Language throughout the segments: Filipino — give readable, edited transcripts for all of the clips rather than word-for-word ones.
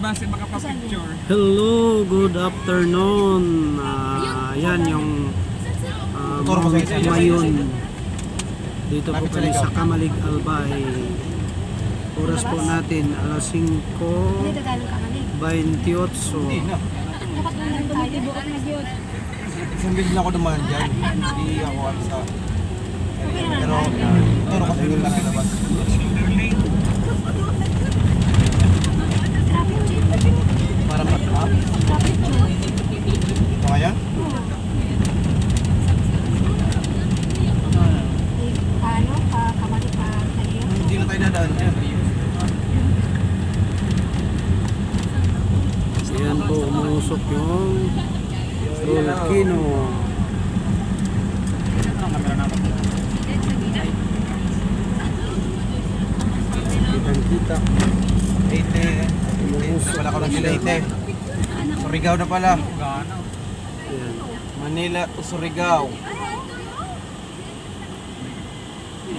base makapapicture. Hello, good afternoon. Yan yung Mayon. Dito po kami sa Kamalig, Albay. Oras po natin alas 5:28. Isang bigla ako naman dyan. Hindi ako sa... Pero, turo kasi yung nakalabas. Para pa? Ito nga yan? Hindi na tayo dadaan dyan. Yan po, umusok yung volcano. Kitang-kita. Leyte. Pala ko ng Leyte. Surigao na pala. Yan. Manila to Surigao.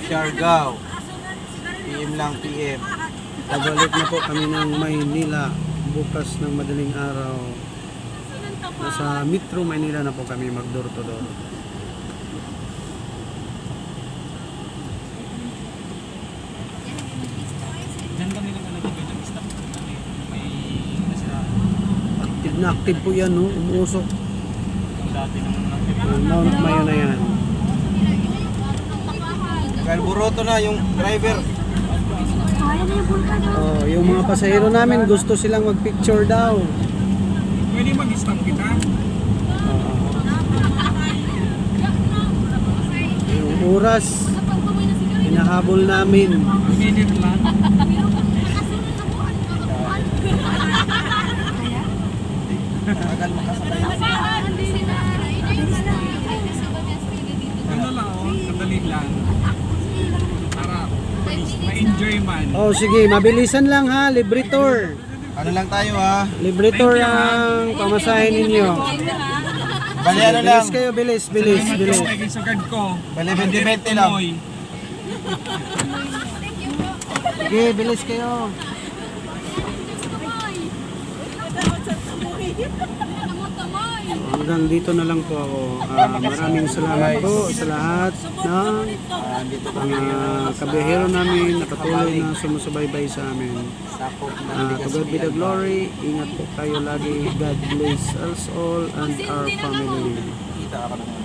Siargao. PM lang PM. Pabalik na po kami ng Maynila bukas ng madaling araw. Nasa Metro Maynila na po kami mag-door to door. Diyan kami lang nalagay ng stop na may nasiraan. Active na active po yan, no? Umuusok. Yung dati ng Mount Mayon na yan. Kalburoto na yung driver. Oh, yung mga pasahero namin gusto silang mag-picture daw. Pwede mag-stop kita? Yung oras, hinahabol namin. Minute lang. Tagal makasabay. Ano lang, kadali lang. Para ma-enjoy man. Oh, sige, mabilisan lang ha, libre tour. Ano lang tayo ha? Libre tour ang pamasahin ninyo. Bali ano lang. Bilis kayo, bilis, bilis, bilis. Naging sugad ko. Bali 20-20 lang. Sige, bilis kayo. Hanggang dito na lang po ako. Maraming salamat po sa lahat ng mga kabihero namin na patuloy na sumusubaybay sa amin. To God be the glory. Ingat po kayo lagi. God bless us all and our family. Kita ako ng